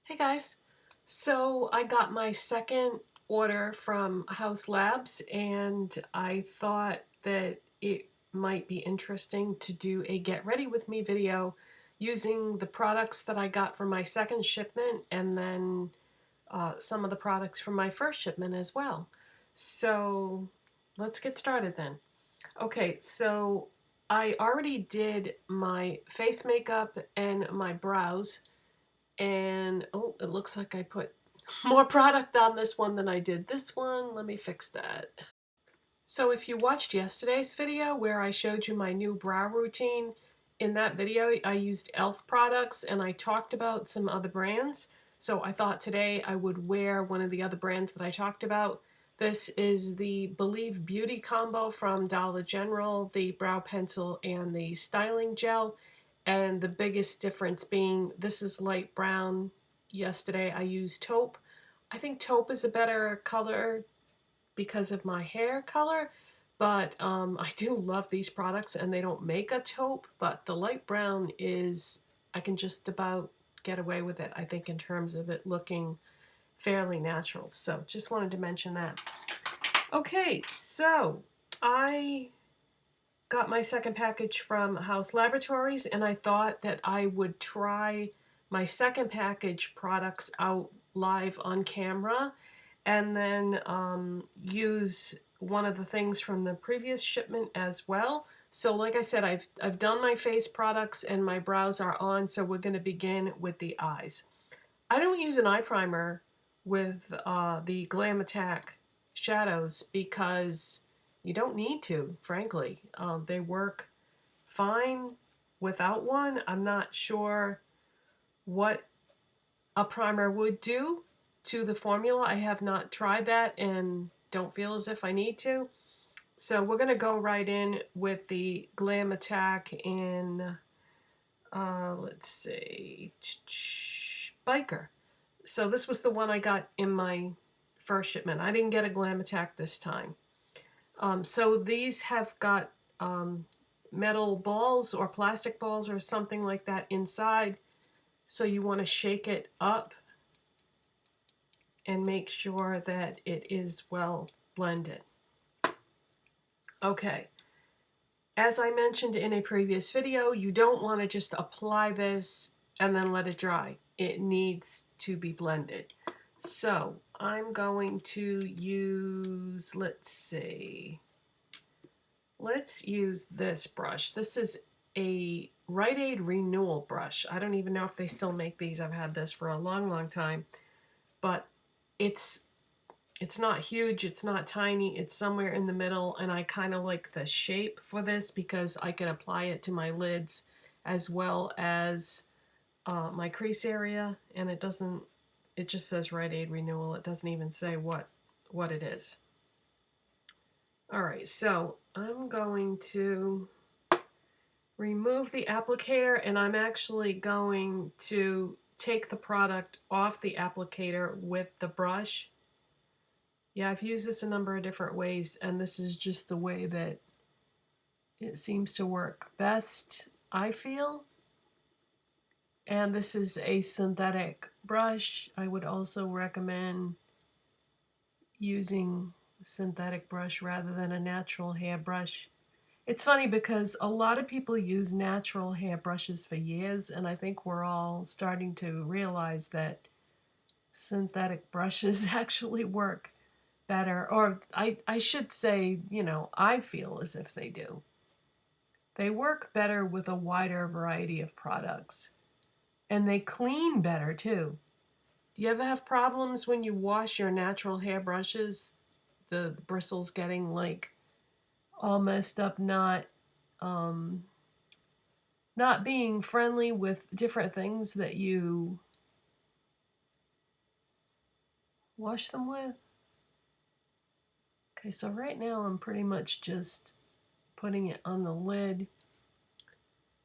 Hey guys, so I got my second order from Haus Labs and I thought that it might be interesting to do a get ready with me video using the products that I got from my second shipment and then some of the products from my first shipment as well. So let's get started then. Okay, so I already did my face makeup and my brows. And oh, it looks like I put more product on this one than I did this one. Let me fix that. So if you watched yesterday's video where I showed you my new brow routine, in that video I used e.l.f. products and I talked about some other brands. So I thought today I would wear one of the other brands that I talked about. This is the Believe Beauty combo from Dollar General, the brow pencil and the styling gel. And the biggest difference being this is light brown. Yesterday I used taupe. I think taupe is a better color because of my hair color, but I do love these products and they don't make a taupe, but the light brown is, I can just about get away with it, I think, in terms of it looking fairly natural. So just wanted to mention that. Okay, so I got my second package from Haus Laboratories and I thought that I would try my second package products out live on camera and then use one of the things from the previous shipment as well. So like I said, I've done my face products and my brows are on, so we're going to begin with the eyes. I don't use an eye primer with the Glam Attack shadows because you don't need to, frankly. They work fine without one. I'm not sure what a primer would do to the formula. I have not tried that and don't feel as if I need to. So we're going to go right in with the Glam Attack in, let's see, Biker. So this was the one I got in my first shipment. I didn't get a Glam Attack this time. So these have got metal balls or plastic balls or something like that inside. So you want to shake it up and make sure that it is well blended. Okay, as I mentioned in a previous video, you don't want to just apply this and then let it dry. It needs to be blended. So I'm going to use, let's use this brush. This is a Rite Aid Renewal brush. I don't even know if they still make these. I've had this for a long, long time. But it's not huge, it's not tiny, it's somewhere in the middle, and I kind of like the shape for this because I can apply it to my lids as well as my crease area, and it just says Rite Aid Renewal. It doesn't even say what it is. Alright, so I'm going to remove the applicator, and I'm actually going to take the product off the applicator with the brush. Yeah, I've used this a number of different ways, and this is just the way that it seems to work best, I feel. And this is a synthetic brush. I would also recommend using a synthetic brush rather than a natural hair brush. It's funny because a lot of people use natural hair brushes for years, and I think we're all starting to realize that synthetic brushes actually work better, or I should say, you know, I feel as if they do. They work better with a wider variety of products. And they clean better too. Do you ever have problems when you wash your natural hair brushes? The bristles getting like all messed up, not being friendly with different things that you wash them with? Okay, so right now I'm pretty much just putting it on the lid.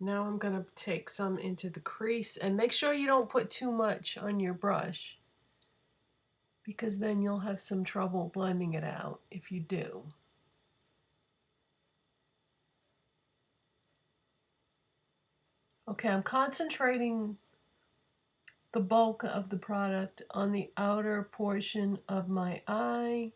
Now I'm going to take some into the crease, and make sure you don't put too much on your brush because then you'll have some trouble blending it out if you do. Okay, I'm concentrating the bulk of the product on the outer portion of my eye.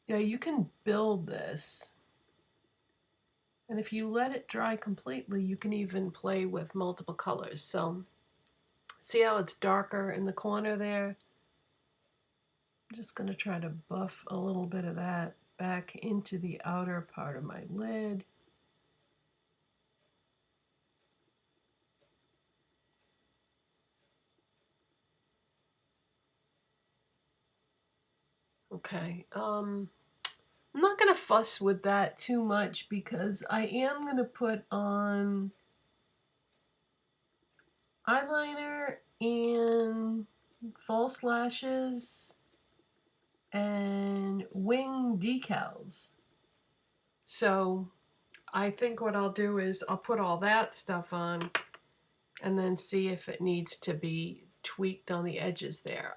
Yeah, you can build this. And if you let it dry completely, you can even play with multiple colors. So see how it's darker in the corner there? I'm just going to try to buff a little bit of that back into the outer part of my lid. Okay, I'm not going to fuss with that too much because I am going to put on eyeliner and false lashes and wing decals. So I think what I'll do is I'll put all that stuff on and then see if it needs to be tweaked on the edges there.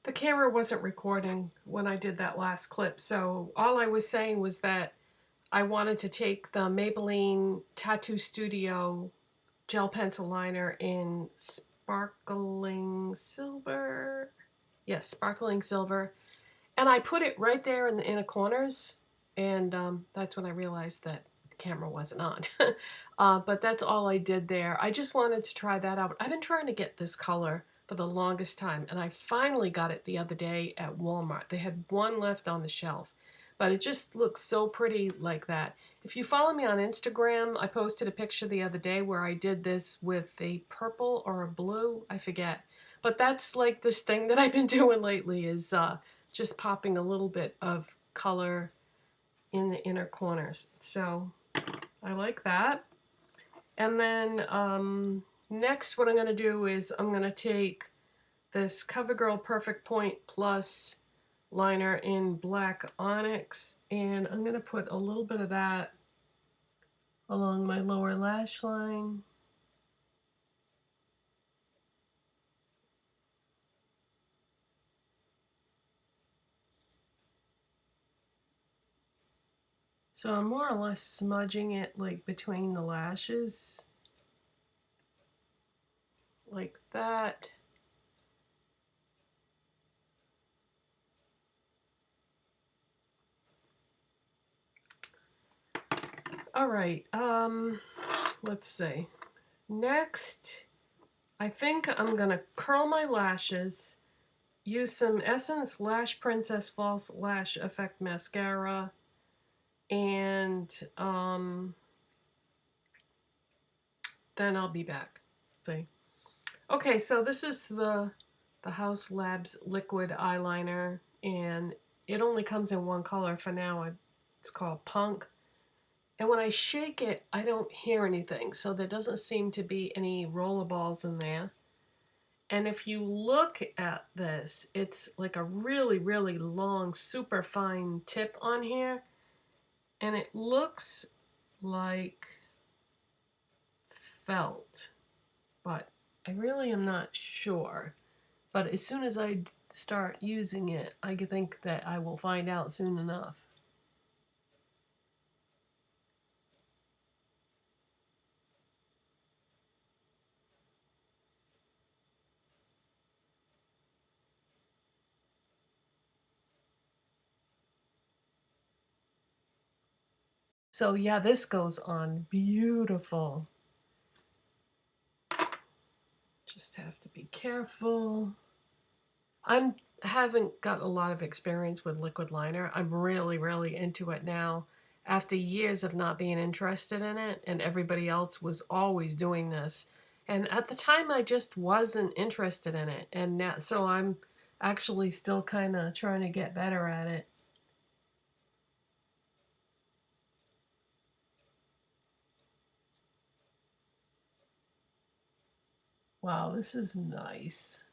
The camera wasn't recording when I did that last clip, so all I was saying was that I wanted to take the Maybelline Tattoo Studio gel pencil liner in sparkling silver. Yes, sparkling silver. And I put it right there in the inner corners, and that's when I realized that the camera wasn't on. But that's all I did there. I just wanted to try that out. I've been trying to get this color for the longest time, and I finally got it the other day at Walmart. They had one left on the shelf, but it just looks so pretty like that. If you follow me on Instagram, I posted a picture the other day where I did this with a purple or a blue, I forget. But that's like this thing that I've been doing lately is just popping a little bit of color in the inner corners. So I like that. And then next what I'm going to do is I'm going to take this CoverGirl Perfect Point Plus liner in black Onyx, and I'm going to put a little bit of that along my lower lash line. So I'm more or less smudging it like between the lashes, like that. All right, let's see. Next, I think I'm gonna curl my lashes, use some Essence Lash Princess False Lash Effect Mascara, and then I'll be back. See. Okay, so this is the Haus Labs Liquid Eyeliner, and it only comes in one color for now. It's called Punk. And when I shake it, I don't hear anything, so there doesn't seem to be any rollerballs in there. And if you look at this, it's like a really, really long, super fine tip on here. And it looks like felt, but I really am not sure. But as soon as I start using it, I think that I will find out soon enough. So yeah, this goes on beautiful. Just have to be careful. I haven't got a lot of experience with liquid liner. I'm really, really into it now after years of not being interested in it, and everybody else was always doing this. And at the time, I just wasn't interested in it. And now, so I'm actually still kind of trying to get better at it. Wow, this is nice.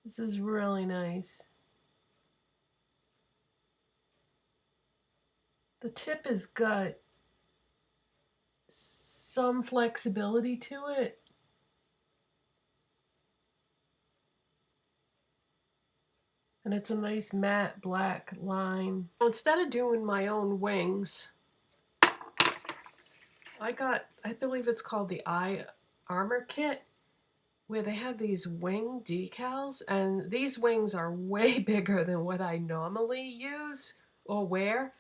This is really nice. The tip has got some flexibility to it. And it's a nice matte black line. Instead of doing my own wings, I believe it's called the Eye Armor Kit, where they have these wing decals, and these wings are way bigger than what I normally use or wear.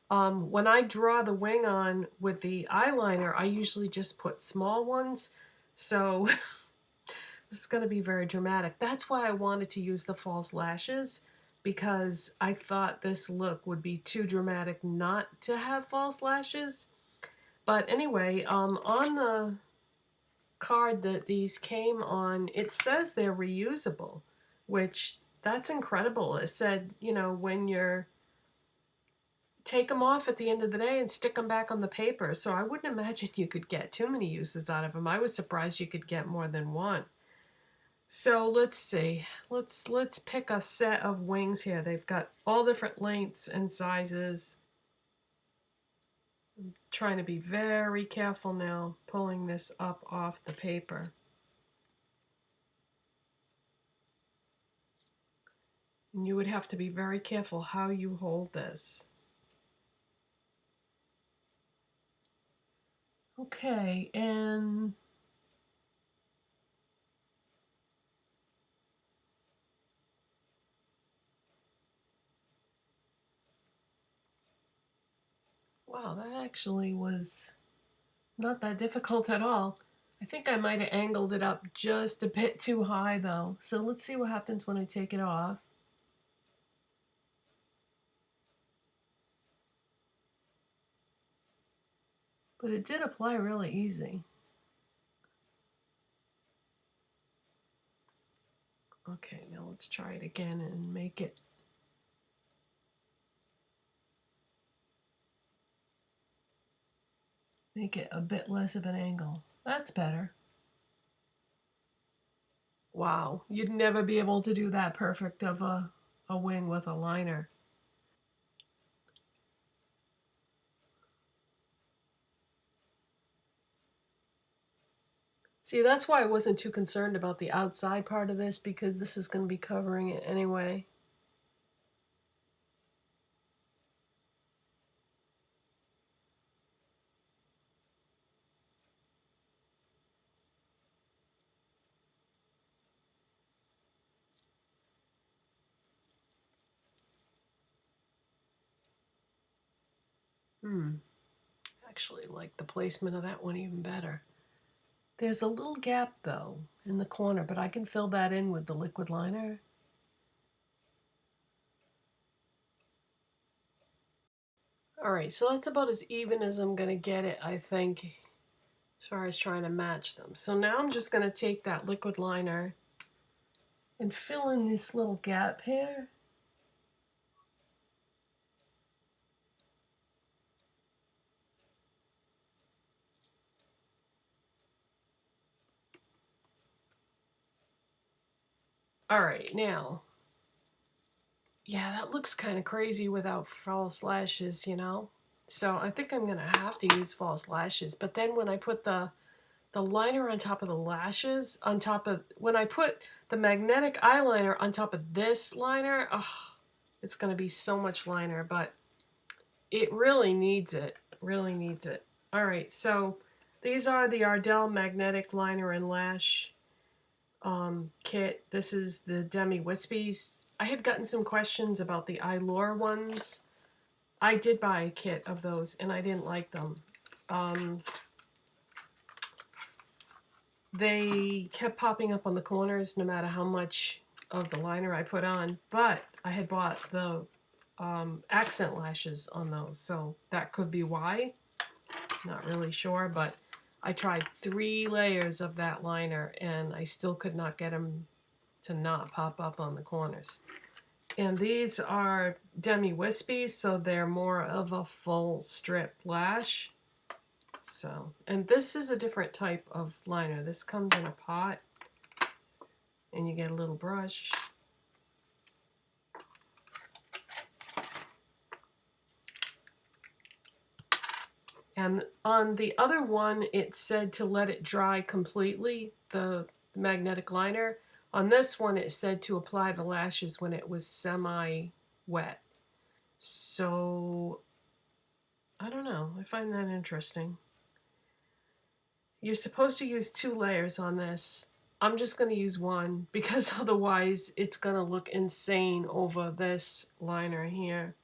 When I draw the wing on with the eyeliner, I usually just put small ones, so this is going to be very dramatic. That's why I wanted to use the false lashes, because I thought this look would be too dramatic not to have false lashes. But anyway, on the card that these came on, it says they're reusable, which that's incredible. It said, you know, when you're take them off at the end of the day and stick them back on the paper. So I wouldn't imagine you could get too many uses out of them. I was surprised you could get more than one. So let's see. Let's pick a set of wings here. They've got all different lengths and sizes. I'm trying to be very careful now, pulling this up off the paper. And you would have to be very careful how you hold this. Okay, and wow, that actually was not that difficult at all. I think I might have angled it up just a bit too high though. So let's see what happens when I take it off. But it did apply really easy. Okay, now let's try it again and make it a bit less of an angle. That's better. Wow, you'd never be able to do that perfect of a wing with a liner. See, that's why I wasn't too concerned about the outside part of this, because this is going to be covering it anyway. Actually like the placement of that one even better. There's a little gap though in the corner, but I can fill that in with the liquid liner. Alright, so that's about as even as I'm going to get it, I think, as far as trying to match them. So now I'm just going to take that liquid liner and fill in this little gap here. Alright, now, yeah, that looks kind of crazy without false lashes, you know? So I think I'm going to have to use false lashes. But then when I put the liner on top of the lashes, when I put the magnetic eyeliner on top of this liner, oh, it's going to be so much liner, but it really needs it. Really needs it. Alright, so these are the Ardell Magnetic Liner and Lash kit. This is the Demi Wispies. I had gotten some questions about the Eye-Lie-Ner ones. I did buy a kit of those and I didn't like them. They kept popping up on the corners no matter how much of the liner I put on, but I had bought the accent lashes on those, so that could be why. Not really sure, but I tried 3 layers of that liner and I still could not get them to not pop up on the corners. And these are Demi Wispies, so they're more of a full strip lash. So, and this is a different type of liner. This comes in a pot and you get a little brush. And on the other one, it said to let it dry completely, the magnetic liner. On this one, it said to apply the lashes when it was semi-wet. So, I don't know. I find that interesting. You're supposed to use 2 layers on this. I'm just going to use 1 because otherwise it's going to look insane over this liner here.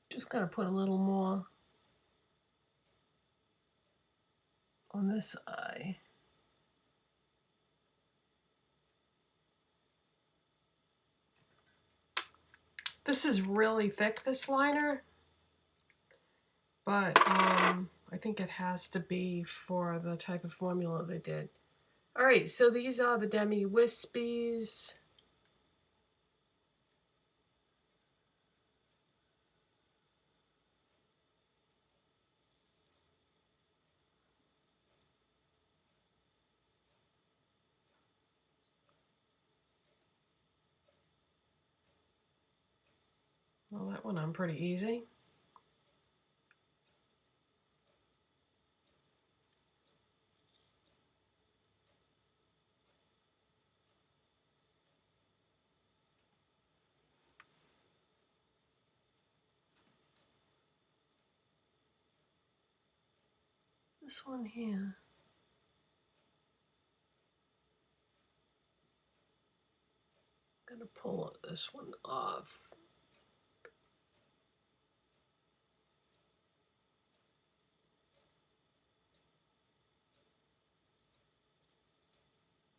Just going to put a little more on this eye. This is really thick, this liner, but I think it has to be for the type of formula they did. All right, so these are the Demi Wispies. Well, that went on pretty easy. This one here. I'm gonna pull this one off.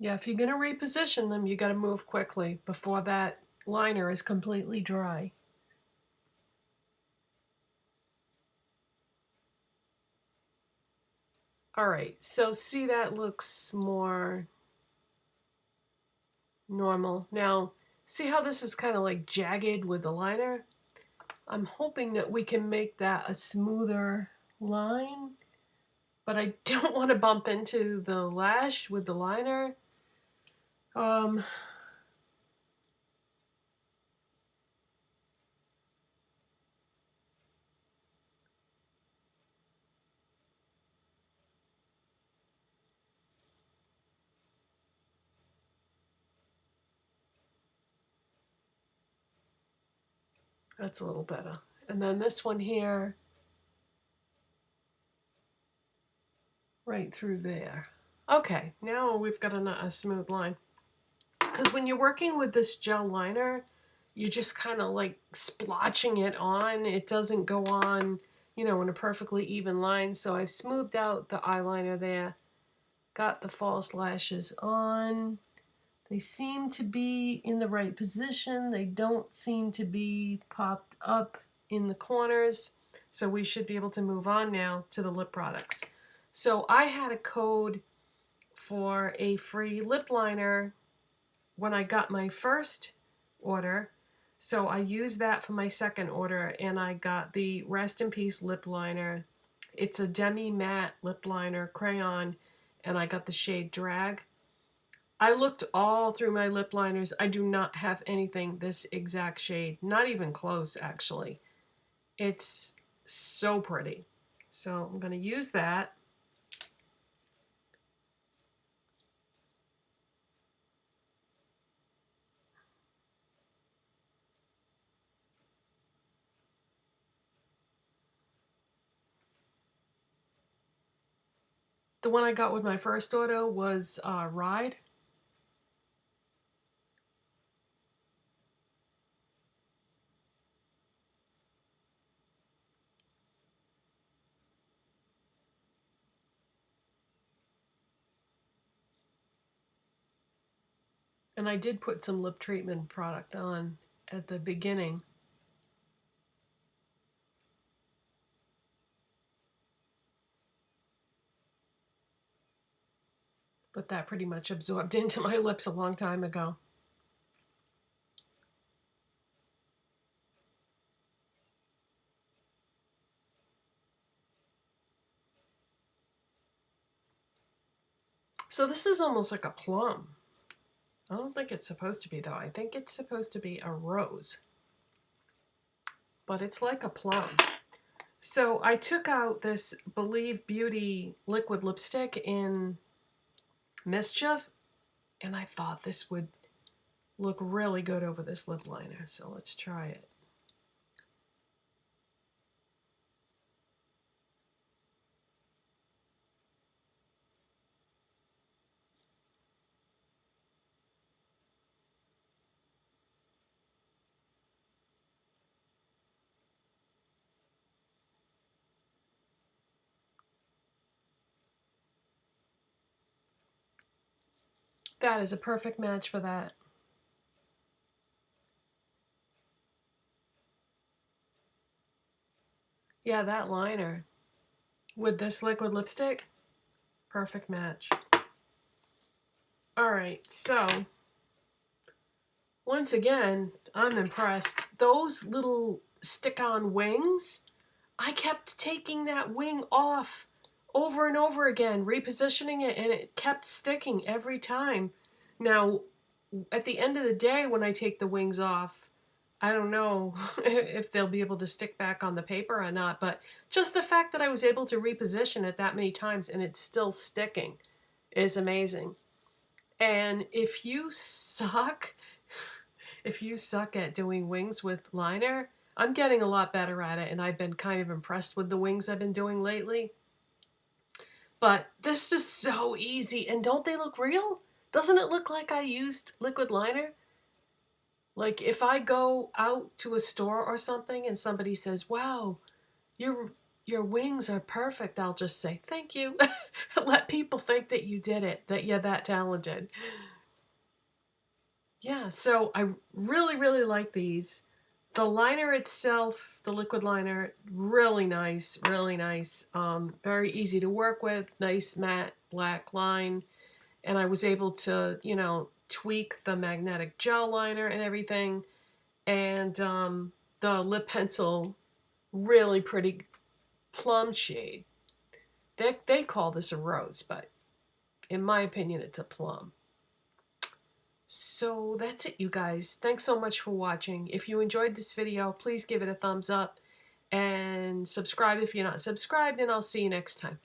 Yeah, if you're gonna reposition them, you gotta move quickly before that liner is completely dry. All right, so see, that looks more normal. Now, see how this is kind of like jagged with the liner? I'm hoping that we can make that a smoother line, but I don't want to bump into the lash with the liner. That's a little better. And then this one here, right through there. Okay, now we've got a smooth line. Because when you're working with this gel liner, you're just kind of like splotching it on. It doesn't go on, you know, in a perfectly even line. So I've smoothed out the eyeliner there. Got the false lashes on. They seem to be in the right position. They don't seem to be popped up in the corners. So we should be able to move on now to the lip products. So I had a code for a free lip liner when I got my first order. So I used that for my second order, and I got the Rest in Peace lip liner. It's a Demi matte lip liner crayon, and I got the shade Drag. I looked all through my lip liners. I do not have anything this exact shade. Not even close, actually. It's so pretty. So I'm going to use that. The one I got with my first order was Ride. And I did put some lip treatment product on at the beginning. But that pretty much absorbed into my lips a long time ago. So this is almost like a plum. I don't think it's supposed to be, though. I think it's supposed to be a rose. But it's like a plum. So I took out this Believe Beauty liquid lipstick in Mischief, and I thought this would look really good over this lip liner. So let's try it. That is a perfect match for that. Yeah, that liner with this liquid lipstick, perfect match. All right, so once again, I'm impressed. Those little stick-on wings, I kept taking that wing off over and over again, repositioning it, and it kept sticking every time. Now, at the end of the day, when I take the wings off, I don't know if they'll be able to stick back on the paper or not, but just the fact that I was able to reposition it that many times and it's still sticking is amazing. And if you suck at doing wings with liner, I'm getting a lot better at it, and I've been kind of impressed with the wings I've been doing lately. But this is so easy, and don't they look real? Doesn't it look like I used liquid liner? Like if I go out to a store or something and somebody says, wow, your wings are perfect, I'll just say, thank you. Let people think that you did it, that you're that talented. Yeah, so I really, really like these. The liner itself, the liquid liner, really nice, really nice. Very easy to work with, nice matte black line. And I was able to, you know, tweak the magnetic gel liner and everything. And the lip pencil, really pretty plum shade. They call this a rose, but in my opinion, it's a plum. So that's it, you guys. Thanks so much for watching. If you enjoyed this video, please give it a thumbs up and subscribe if you're not subscribed, and I'll see you next time.